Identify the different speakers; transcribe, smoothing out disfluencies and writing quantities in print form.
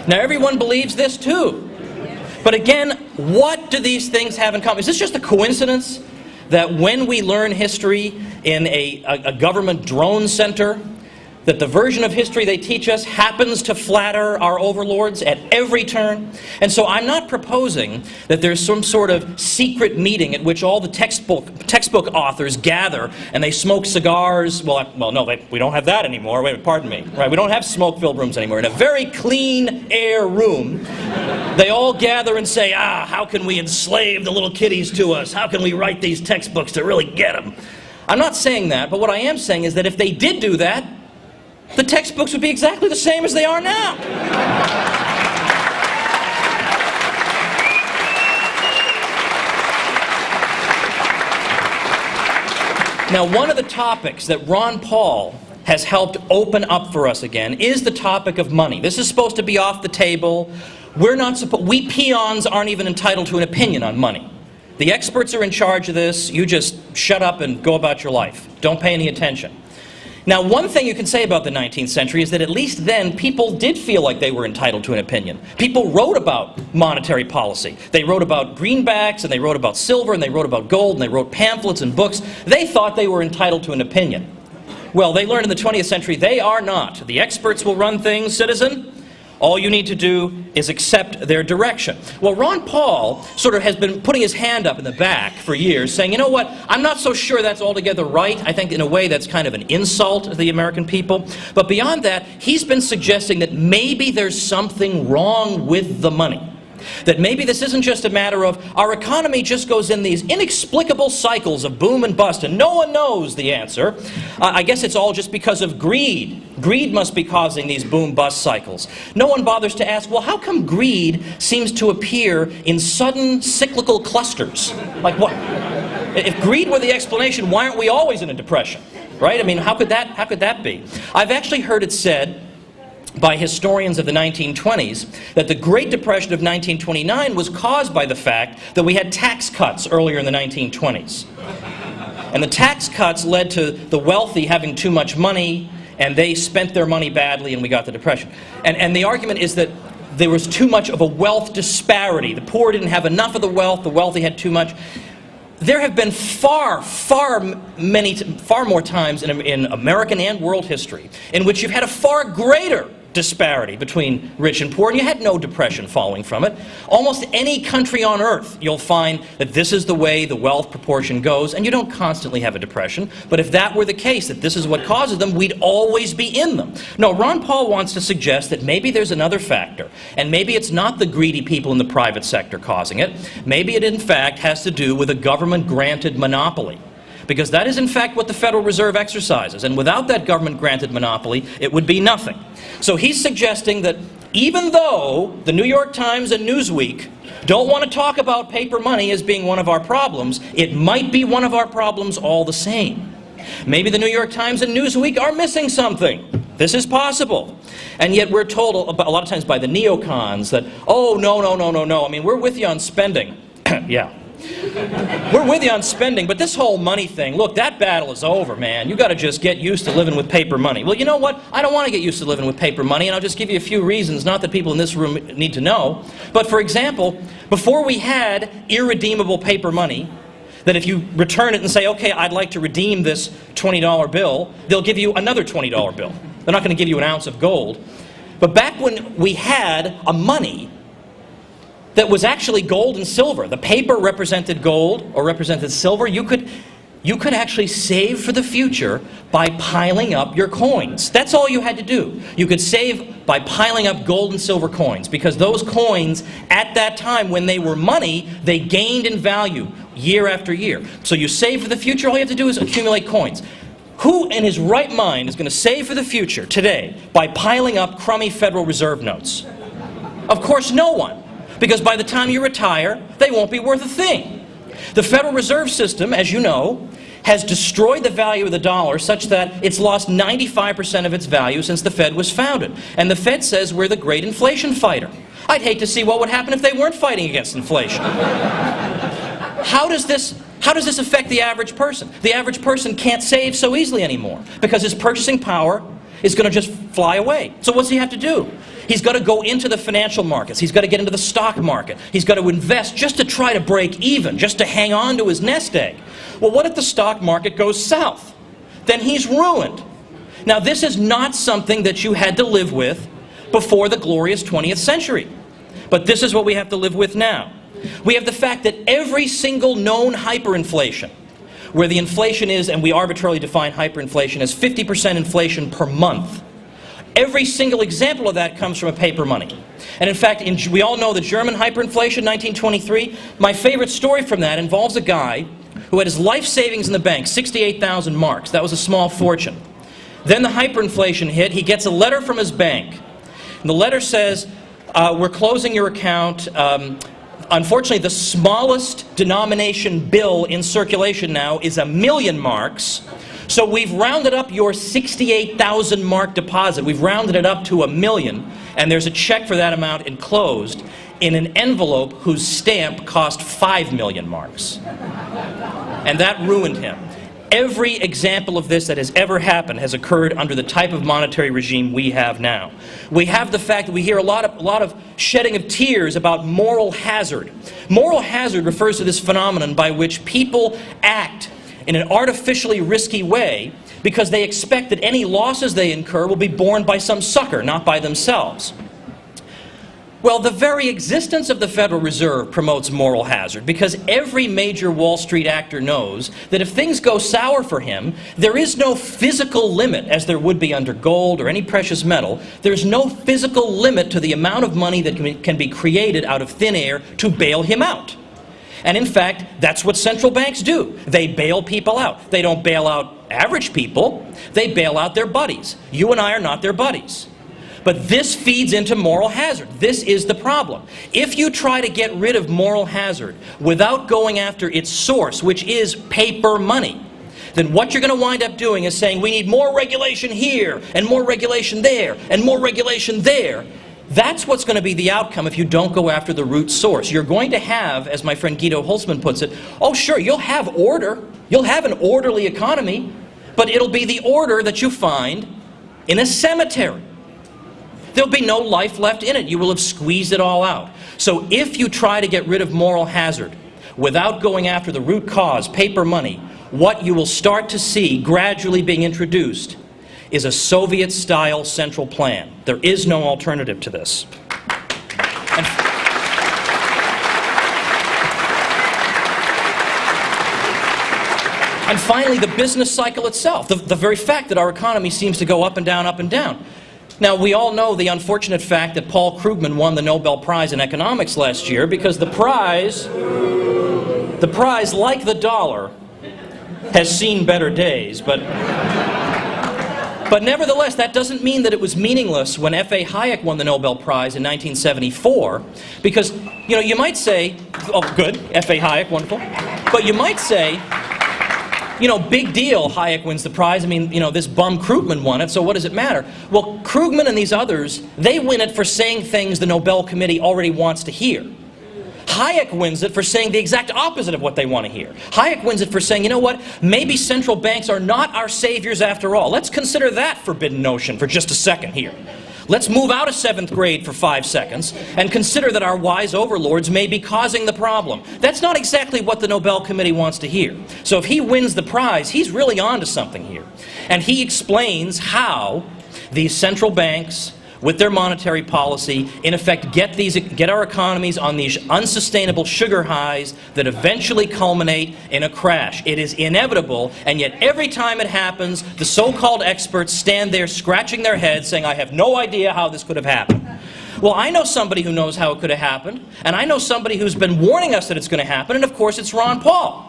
Speaker 1: Now everyone believes this too. But again, what do these things have in common? Is this just a coincidence that when we learn history in a government drone center, that the version of history they teach us happens to flatter our overlords at every turn? And so I'm not proposing that there's some sort of secret meeting at which all the textbook authors gather and they smoke cigars. Well, no, we don't have that anymore. Wait, pardon me. Right? We don't have smoke-filled rooms anymore. In a very clean air room, they all gather and say, how can we enslave the little kiddies to us? How can we write these textbooks to really get them? I'm not saying that, but what I am saying is that if they did do that, the textbooks would be exactly the same as they are now. Now, one of the topics that Ron Paul has helped open up for us again is the topic of money. This is supposed to be off the table. We peons aren't even entitled to an opinion on money. The experts are in charge of this. You just shut up and go about your life. Don't pay any attention. Now, one thing you can say about the 19th century is that at least then people did feel like they were entitled to an opinion. People wrote about monetary policy. They wrote about greenbacks, and they wrote about silver, and they wrote about gold, and they wrote pamphlets and books. They thought they were entitled to an opinion. Well, they learned in the 20th century they are not. The experts will run things, citizen. All you need to do is accept their direction. Well, Ron Paul sort of has been putting his hand up in the back for years, saying, you know what, I'm not so sure that's altogether right. I think in a way that's kind of an insult to the American people. But beyond that, he's been suggesting that maybe there's something wrong with the money. That maybe this isn't just a matter of our economy just goes in these inexplicable cycles of boom and bust, and no one knows the answer. I guess it's all just because of greed. Greed must be causing these boom-bust cycles. No one bothers to ask, well, how come greed seems to appear in sudden cyclical clusters? Like what? If greed were the explanation, why aren't we always in a depression? Right? I mean, how could that be? I've actually heard it said by historians of the 1920s that the Great Depression of 1929 was caused by the fact that we had tax cuts earlier in the 1920s. And the tax cuts led to the wealthy having too much money, and they spent their money badly, and we got the Depression. And the argument is that there was too much of a wealth disparity. The poor didn't have enough of the wealthy had too much. There have been far more times in American and world history in which you've had a far greater disparity between rich and poor, and you had no depression following from it. Almost any country on earth, you'll find that this is the way the wealth proportion goes, and you don't constantly have a depression. But if that were the case, that this is what causes them, we'd always be in them. No, Ron Paul wants to suggest that maybe there's another factor, and maybe it's not the greedy people in the private sector causing it. Maybe it, in fact, has to do with a government-granted monopoly. Because that is, in fact, what the Federal Reserve exercises. And without that government-granted monopoly, it would be nothing. So he's suggesting that even though the New York Times and Newsweek don't want to talk about paper money as being one of our problems, it might be one of our problems all the same. Maybe the New York Times and Newsweek are missing something. This is possible. And yet we're told a lot of times by the neocons that, oh, no. I mean, we're with you on spending. Yeah. We're with you on spending, but this whole money thing, look, that battle is over, man. You got to just get used to living with paper money. Well, you know what? I don't want to get used to living with paper money, and I'll just give you a few reasons, not that people in this room need to know. But for example, before we had irredeemable paper money, that if you return it and say, okay, I'd like to redeem this $20 bill, they'll give you another $20 bill. They're not going to give you an ounce of gold. But back when we had a money that was actually gold and silver. The paper represented gold or represented silver. You could actually save for the future by piling up your coins. That's all you had to do. You could save by piling up gold and silver coins, because those coins at that time, when they were money, they gained in value year after year. So you save for the future, all you have to do is accumulate coins. Who in his right mind is going to save for the future today by piling up crummy Federal Reserve notes? Of course, no one. Because by the time you retire, they won't be worth a thing. The Federal Reserve System, as you know, has destroyed the value of the dollar such that it's lost 95% of its value since the Fed was founded. And the Fed says we're the great inflation fighter. I'd hate to see what would happen if they weren't fighting against inflation. How does this affect the average person? The average person can't save so easily anymore because his purchasing power is going to just fly away. So what's he have to do? He's got to go into the financial markets. He's got to get into the stock market. He's got to invest just to try to break even, just to hang on to his nest egg. Well, what if the stock market goes south? Then he's ruined. Now, this is not something that you had to live with before the glorious 20th century. But this is what we have to live with now. We have the fact that every single known hyperinflation, where the inflation is, and we arbitrarily define hyperinflation as 50% inflation per month, every single example of that comes from a paper money. And in fact, we all know the German hyperinflation, 1923. My favorite story from that involves a guy who had his life savings in the bank, 68,000 marks. That was a small fortune. Then the hyperinflation hit. He gets a letter from his bank. And the letter says, we're closing your account. Unfortunately, the smallest denomination bill in circulation now is 1,000,000 marks. So we've rounded up your 68,000 mark deposit. We've rounded it up to 1,000,000, and there's a check for that amount enclosed in an envelope whose stamp cost 5,000,000 marks. And that ruined him. Every example of this that has ever happened has occurred under the type of monetary regime we have now. We have the fact that we hear a lot of shedding of tears about moral hazard. Moral hazard refers to this phenomenon by which people act in an artificially risky way because they expect that any losses they incur will be borne by some sucker, not by themselves. Well, the very existence of the Federal Reserve promotes moral hazard because every major Wall Street actor knows that if things go sour for him, there is no physical limit, as there would be under gold or any precious metal. There's no physical limit to the amount of money that can be created out of thin air to bail him out. And in fact, that's what central banks do. They bail people out. They don't bail out average people. They bail out their buddies. You and I are not their buddies. But this feeds into moral hazard. This is the problem. If you try to get rid of moral hazard without going after its source, which is paper money, then what you're going to wind up doing is saying we need more regulation here, and more regulation there, and more regulation there. That's what's going to be the outcome if you don't go after the root source. You're going to have, as my friend Guido Holzman puts it, oh sure, you'll have order. You'll have an orderly economy, but it'll be the order that you find in a cemetery. There'll be no life left in it. You will have squeezed it all out. So if you try to get rid of moral hazard without going after the root cause, paper money, what you will start to see gradually being introduced is a Soviet-style central plan. There is no alternative to this. And finally, the business cycle itself, the very fact that our economy seems to go up and down, up and down. Now, we all know the unfortunate fact that Paul Krugman won the Nobel Prize in economics last year because the prize, like the dollar, has seen better days. But nevertheless, that doesn't mean that it was meaningless when F.A. Hayek won the Nobel Prize in 1974, because, you know, you might say, oh, good, F.A. Hayek, wonderful, but you might say, you know, big deal, Hayek wins the prize. I mean, you know, this bum Krugman won it, so what does it matter? Well, Krugman and these others, they win it for saying things the Nobel Committee already wants to hear. Hayek wins it for saying the exact opposite of what they want to hear. Hayek wins it for saying, you know what, maybe central banks are not our saviors after all. Let's consider that forbidden notion for just a second here. Let's move out of 7th grade for 5 seconds and consider that our wise overlords may be causing the problem. That's not exactly what the Nobel Committee wants to hear. So if he wins the prize, he's really on to something here. And he explains how these central banks, with their monetary policy, in effect get our economies on these unsustainable sugar highs that eventually culminate in a crash. It is inevitable, and yet every time it happens, the so-called experts stand there scratching their heads saying, I have no idea how this could have happened. Well, I know somebody who knows how it could have happened, and I know somebody who's been warning us that it's going to happen, and of course it's Ron Paul.